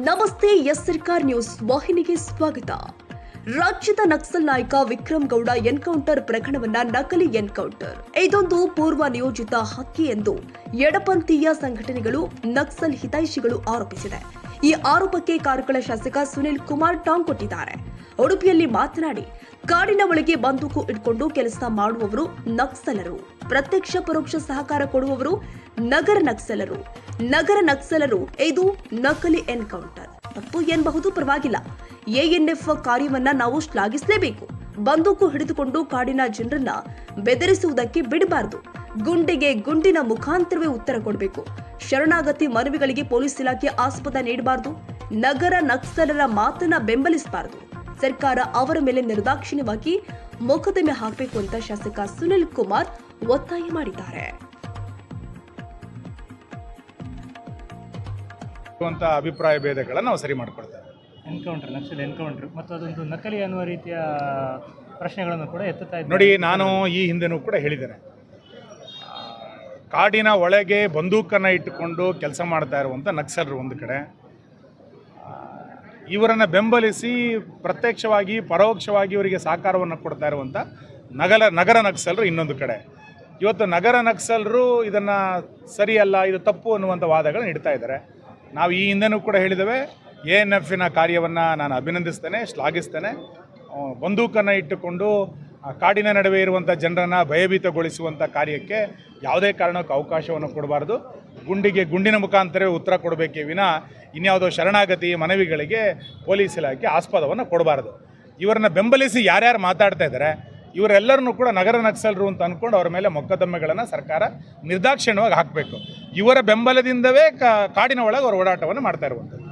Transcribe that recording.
ನಮಸ್ತೆ ಎಸ್ ಸರ್ಕಾರ್ ನ್ಯೂಸ್ ವಾಹಿನಿಗೆ ಸ್ವಾಗತ. ರಾಜ್ಯದ ನಕ್ಸಲ್ ನಾಯಕ ವಿಕ್ರಮ್ ಗೌಡ ಎನ್ಕೌಂಟರ್ ಪ್ರಕರಣವನ್ನ ನಕಲಿ ಎನ್ಕೌಂಟರ್, ಇದೊಂದು ಪೂರ್ವ ನಿಯೋಜಿತ ಹತ್ಯೆ ಎಂದು ಎಡಪಂಥೀಯ ಸಂಘಟನೆಗಳು, ನಕ್ಸಲ್ ಹಿತೈಷಿಗಳು ಆರೋಪಿಸಿದೆ. ಈ ಆರೋಪಕ್ಕೆ ಕಾರ್ಕಳ ಶಾಸಕ ಸುನಿಲ್ ಕುಮಾರ್ ಟಾಂಗ್ ಕೊಟ್ಟಿದ್ದಾರೆ. ಉಡುಪಿಯಲ್ಲಿ ಮಾತನಾಡಿ, ಕಾಡಿನ ಒಳಗೆ ಬಂದೂಕು ಇಟ್ಕೊಂಡು ಕೆಲಸ ಮಾಡುವವರು ನಕ್ಸಲರು, ಪ್ರತ್ಯಕ್ಷ ಪರೋಕ್ಷ ಸಹಕಾರ ಕೊಡುವವರು ನಗರ ನಕ್ಸಲರು. ಇದು ನಕಲಿ ಎನ್ಕೌಂಟರ್. ತಪ್ಪು ಎನ್ನಬಹುದು, ಪರವಾಗಿಲ್ಲ. ಎಎನ್ಎಫ್ ಕಾರ್ಯವನ್ನ ನಾವು ಶ್ಲಾಘಿಸಲೇಬೇಕು. ಬಂದೂಕು ಹಿಡಿದುಕೊಂಡು ಕಾಡಿನ ಜನರನ್ನ ಬೆದರಿಸುವುದಕ್ಕೆ ಬಿಡಬಾರದು. ಗುಂಡಿಗೆ ಗುಂಡಿನ ಮುಖಾಂತರವೇ ಉತ್ತರ ಕೊಡಬೇಕು. ಶರಣಾಗತಿ ಮನವಿಗಳಿಗೆ ಪೊಲೀಸ್ ಇಲಾಖೆ ಆಸ್ಪದ ನೀಡಬಾರದು. ನಗರ ನಕ್ಸಲರ ಮಾತನ್ನ ಬೆಂಬಲಿಸಬಾರದು. ಸರ್ಕಾರ ಅವರ ಮೇಲೆ ನಿರ್ದಾಕ್ಷಿಣ್ಯವಾಗಿ ಮೊಕದ್ದಮೆ ಹಾಕಬೇಕು ಅಂತ ಶಾಸಕ ಸುನಿಲ್ ಕುಮಾರ್ ಒತ್ತಾಯ ಮಾಡಿದ್ದಾರೆ. ಅಭಿಪ್ರಾಯ ಭೇದಗಳನ್ನು ನಾವು ಸರಿ ಮಾಡಿಕೊಳ್ತೇವೆ. ನಕ್ಸಲ್ ಎನ್ಕೌಂಟರ್ ಮತ್ತು ಅದೊಂದು ನಕಲಿ ಅನ್ನುವ ರೀತಿಯ ಪ್ರಶ್ನೆಗಳನ್ನು ಕೂಡ ಎತ್ತುತ್ತಾ ಇದ್ದಾರೆ. ನೋಡಿ, ನಾನು ಈ ಹಿಂದೆನೂ ಕೂಡ ಹೇಳಿದ್ದೇನೆ, ಕಾಡಿನ ಒಳಗೆ ಬಂದೂಕನ್ನು ಇಟ್ಟುಕೊಂಡು ಕೆಲಸ ಮಾಡ್ತಾ ಇರುವಂಥ ನಕ್ಸಲರು ಒಂದು ಕಡೆ, ಇವರನ್ನು ಬೆಂಬಲಿಸಿ ಪ್ರತ್ಯಕ್ಷವಾಗಿ ಪರೋಕ್ಷವಾಗಿ ಇವರಿಗೆ ಸಹಕಾರವನ್ನು ಕೊಡ್ತಾ ಇರುವಂಥ ನಗರ ನಕ್ಸಲರು ಇನ್ನೊಂದು ಕಡೆ. ಇವತ್ತು ನಗರ ನಕ್ಸಲರು ಇದನ್ನು ಸರಿಯಲ್ಲ, ಇದು ತಪ್ಪು ಅನ್ನುವಂಥ ವಾದಗಳನ್ನು ಇಡ್ತಾ ಇದ್ದಾರೆ. ನಾವು ಈ ಹಿಂದೆನೂ ಕೂಡ ಹೇಳಿದ್ದೇವೆ, ಎಎನ್ಎಫಿನ ಕಾರ್ಯವನ್ನು ನಾನು ಅಭಿನಂದಿಸ್ತೇನೆ, ಶ್ಲಾಘಿಸ್ತೇನೆ. ಬಂದೂಕನ್ನು ಇಟ್ಟುಕೊಂಡು ಕಾಡಿನ ನಡುವೆ ಇರುವಂಥ ಜನರನ್ನು ಭಯಭೀತಗೊಳಿಸುವಂಥ ಕಾರ್ಯಕ್ಕೆ ಯಾವುದೇ ಕಾರಣಕ್ಕೂ ಅವಕಾಶವನ್ನು ಕೊಡಬಾರ್ದು. ಗುಂಡಿಗೆ ಗುಂಡಿನ ಮುಖಾಂತರವೇ ಉತ್ತರ ಕೊಡಬೇಕೇ ವಿನ ಇನ್ಯಾವುದೋ ಶರಣಾಗತಿ ಮನವಿಗಳಿಗೆ ಪೊಲೀಸ್ ಇಲಾಖೆ ಆಸ್ಪದವನ್ನು ಕೊಡಬಾರ್ದು. ಇವರನ್ನು ಬೆಂಬಲಿಸಿ ಯಾರ್ಯಾರು ಮಾತಾಡ್ತಾ ಇದ್ದಾರೆ, ಇವರೆಲ್ಲರನ್ನೂ ಕೂಡ ನಗರ ನಕ್ಸಲರು ಅಂತ ಅಂದ್ಕೊಂಡು ಅವರ ಮೇಲೆ ಮೊಕದ್ದಮೆಗಳನ್ನು ಸರ್ಕಾರ ನಿರ್ದಾಕ್ಷಿಣ್ಯವಾಗಿ ಹಾಕಬೇಕು. ಇವರ ಬೆಂಬಲದಿಂದವೇ ಕಾಡಿನ ಒಳಗೆ ಅವರು ಓಡಾಟವನ್ನು ಮಾಡ್ತಾ ಇರುವಂಥದ್ದು.